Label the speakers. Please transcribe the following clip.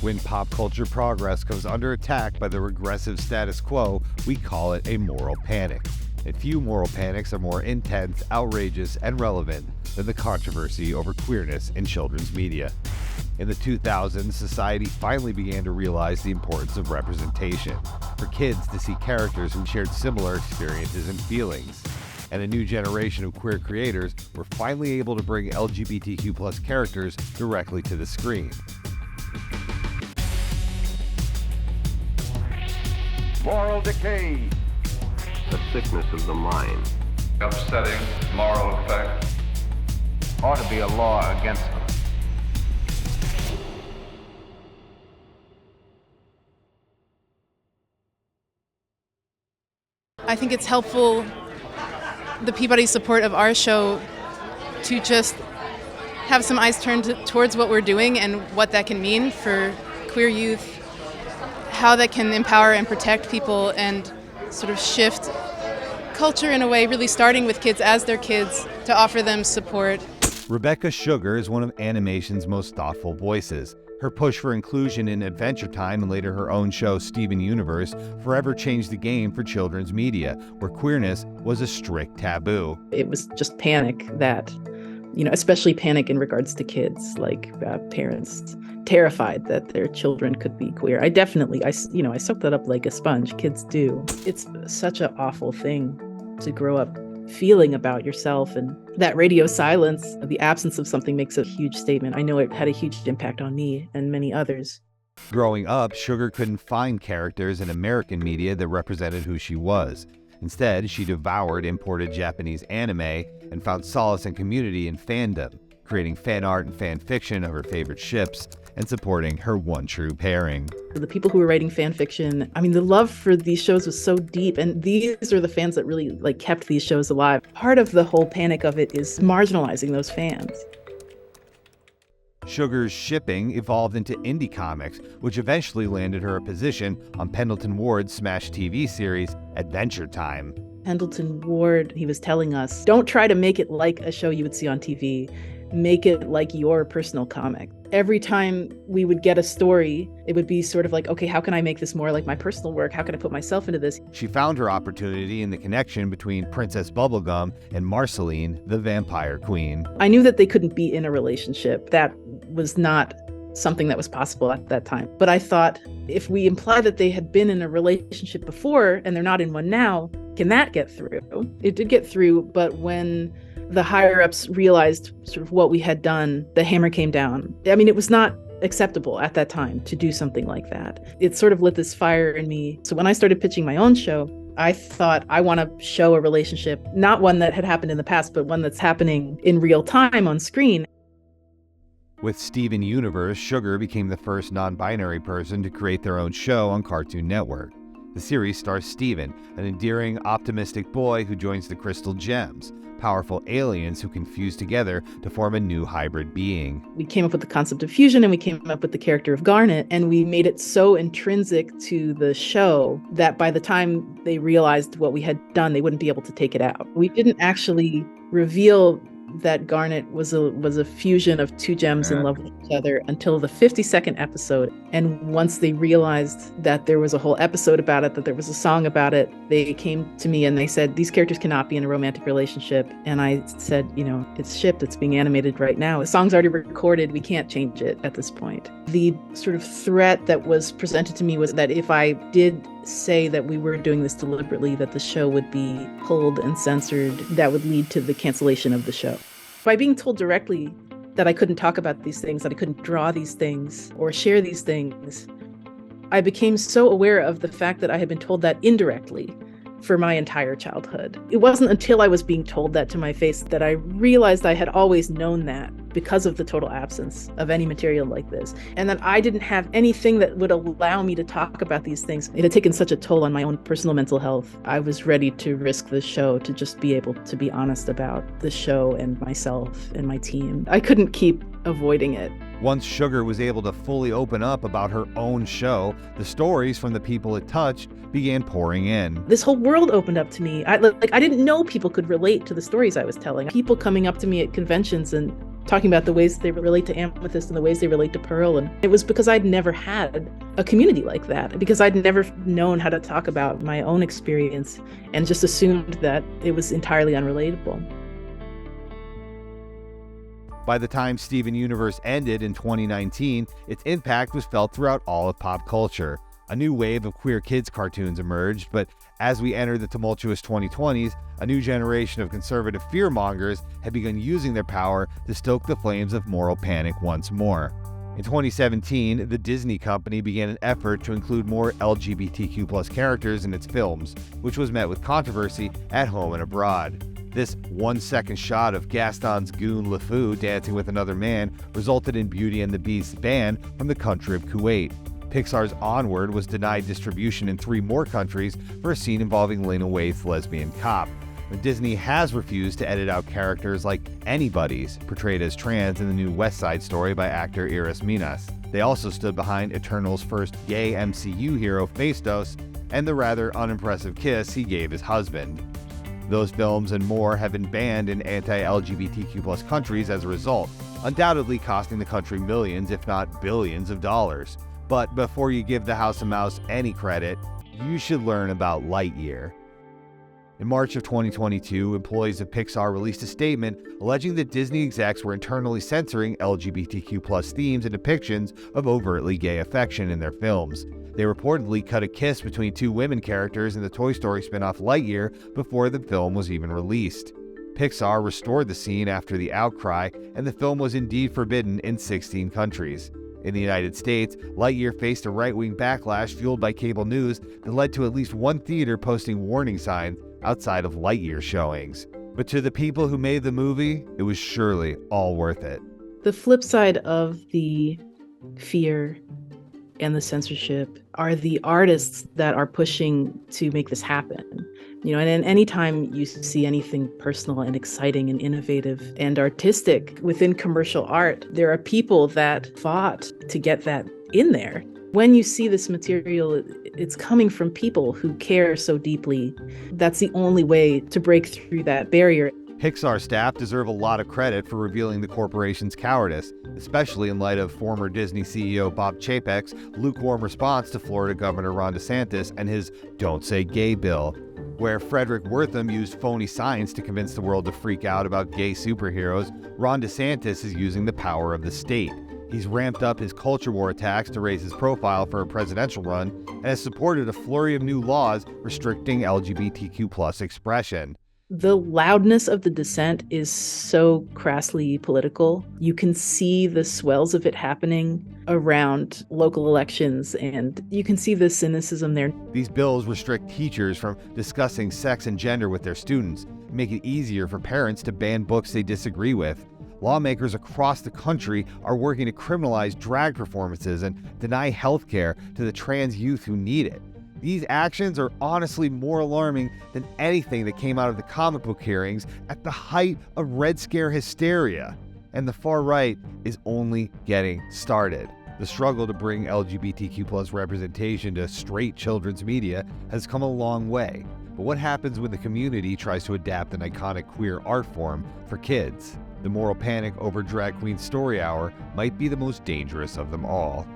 Speaker 1: When pop culture progress comes under attack by the regressive status quo, we call it a moral panic. And few moral panics are more intense, outrageous, and relevant than the controversy over queerness in children's media. In the 2000s, society finally began to realize the importance of representation, for kids to see characters who shared similar experiences and feelings. And a new generation of queer creators were finally able to bring LGBTQ+ characters directly to the screen.
Speaker 2: Moral decay.
Speaker 3: The sickness of the mind.
Speaker 4: Upsetting moral effect.
Speaker 2: Ought to be a law against them.
Speaker 5: I think it's helpful, the Peabody support of our show, to just have some eyes turned towards what we're doing and what that can mean for queer youth, how that can empower and protect people and sort of shift culture in a way, really starting with kids as they're kids, to offer them support.
Speaker 1: Rebecca Sugar is one of animation's most thoughtful voices. Her push for inclusion in Adventure Time and later her own show, Steven Universe, forever changed the game for children's media, where queerness was a strict taboo.
Speaker 6: It was just panic that, especially panic in regards to kids, like parents terrified that their children could be queer. I soaked that up like a sponge. Kids do. It's such an awful thing to grow up feeling about yourself, and that radio silence, the absence of something, makes a huge statement. I know it had a huge impact on me and many others.
Speaker 1: Growing up, Sugar couldn't find characters in American media that represented who she was. Instead, she devoured imported Japanese anime and found solace and community in fandom, creating fan art and fan fiction of her favorite ships and supporting her one true pairing.
Speaker 6: The people who were writing fan fiction, the love for these shows was so deep, and these are the fans that really kept these shows alive. Part of the whole panic of it is marginalizing those fans.
Speaker 1: Sugar's shipping evolved into indie comics, which eventually landed her a position on Pendleton Ward's smash TV series, Adventure Time.
Speaker 6: Pendleton Ward, he was telling us, don't try to make it like a show you would see on TV. Make it like your personal comic. Every time we would get a story, it would be sort of like, okay, how can I make this more like my personal work? How can I put myself into this?
Speaker 1: She found her opportunity in the connection between Princess Bubblegum and Marceline, the Vampire Queen.
Speaker 6: I knew that they couldn't be in a relationship. That was not something that was possible at that time. But I thought, if we imply that they had been in a relationship before and they're not in one now, can that get through? It did get through, but when the higher-ups realized sort of what we had done, the hammer came down. It was not acceptable at that time to do something like that. It sort of lit this fire in me. So when I started pitching my own show, I thought, I want to show a relationship, not one that had happened in the past, but one that's happening in real time on screen.
Speaker 1: With Steven Universe, Sugar became the first non-binary person to create their own show on Cartoon Network. The series stars Steven, an endearing, optimistic boy who joins the Crystal Gems, powerful aliens who can fuse together to form a new hybrid being.
Speaker 6: We came up with the concept of fusion, and we came up with the character of Garnet, and we made it so intrinsic to the show that by the time they realized what we had done, they wouldn't be able to take it out. We didn't actually reveal that Garnet was a fusion of two gems in love with each other until the 52nd episode. And once they realized that there was a whole episode about it, that there was a song about it, they came to me and they said, these characters cannot be in a romantic relationship. And I said, it's shipped, it's being animated right now. The song's already recorded, we can't change it at this point. The sort of threat that was presented to me was that if I did say that we were doing this deliberately, that the show would be pulled and censored, that would lead to the cancellation of the show. By being told directly that I couldn't talk about these things, that I couldn't draw these things or share these things, I became so aware of the fact that I had been told that indirectly for my entire childhood. It wasn't until I was being told that to my face that I realized I had always known that because of the total absence of any material like this, and that I didn't have anything that would allow me to talk about these things. It had taken such a toll on my own personal mental health. I was ready to risk the show to just be able to be honest about the show and myself and my team. I couldn't keep avoiding it.
Speaker 1: Once Sugar was able to fully open up about her own show, the stories from the people it touched began pouring in.
Speaker 6: This whole world opened up to me. I didn't know people could relate to the stories I was telling. People coming up to me at conventions and talking about the ways they relate to Amethyst and the ways they relate to Pearl. And it was because I'd never had a community like that, because I'd never known how to talk about my own experience and just assumed that it was entirely unrelatable.
Speaker 1: By the time Steven Universe ended in 2019, its impact was felt throughout all of pop culture. A new wave of queer kids cartoons emerged, but as we entered the tumultuous 2020s, a new generation of conservative fearmongers had begun using their power to stoke the flames of moral panic once more. In 2017, the Disney company began an effort to include more LGBTQ+ characters in its films, which was met with controversy at home and abroad. This 1-second shot of Gaston's goon LeFou dancing with another man resulted in Beauty and the Beast's ban from the country of Kuwait. Pixar's Onward was denied distribution in 3 more countries for a scene involving Lena Waithe's lesbian cop. Disney has refused to edit out characters like Anybody's, portrayed as trans in the new West Side Story by actor Iris Minas. They also stood behind Eternal's first gay MCU hero, Phastos, and the rather unimpressive kiss he gave his husband. Those films and more have been banned in anti-LGBTQ+ countries as a result, undoubtedly costing the country millions, if not billions of dollars. But before you give the House of Mouse any credit, you should learn about Lightyear. In March of 2022, employees of Pixar released a statement alleging that Disney execs were internally censoring LGBTQ+ themes and depictions of overtly gay affection in their films. They reportedly cut a kiss between 2 women characters in the Toy Story spin-off Lightyear before the film was even released. Pixar restored the scene after the outcry, and the film was indeed forbidden in 16 countries. In the United States, Lightyear faced a right-wing backlash fueled by cable news that led to at least one theater posting warning signs outside of Lightyear showings. But to the people who made the movie, it was surely all worth it.
Speaker 6: The flip side of the fear and the censorship are the artists that are pushing to make this happen. And anytime you see anything personal and exciting and innovative and artistic within commercial art, there are people that fought to get that in there. When you see this material, it's coming from people who care so deeply. That's the only way to break through that barrier.
Speaker 1: Pixar staff deserve a lot of credit for revealing the corporation's cowardice, especially in light of former Disney CEO Bob Chapek's lukewarm response to Florida Governor Ron DeSantis and his Don't Say Gay bill, where Frederick Wortham used phony science to convince the world to freak out about gay superheroes. Ron DeSantis is using the power of the state. He's ramped up his culture war attacks to raise his profile for a presidential run and has supported a flurry of new laws restricting LGBTQ+ expression.
Speaker 6: The loudness of the dissent is so crassly political. You can see the swells of it happening around local elections, and you can see the cynicism there.
Speaker 1: These bills restrict teachers from discussing sex and gender with their students, and make it easier for parents to ban books they disagree with. Lawmakers across the country are working to criminalize drag performances and deny health care to the trans youth who need it. These actions are honestly more alarming than anything that came out of the comic book hearings at the height of Red Scare hysteria. And the far right is only getting started. The struggle to bring LGBTQ+ representation to straight children's media has come a long way. But what happens when the community tries to adapt an iconic queer art form for kids? The moral panic over Drag Queen Story Hour might be the most dangerous of them all.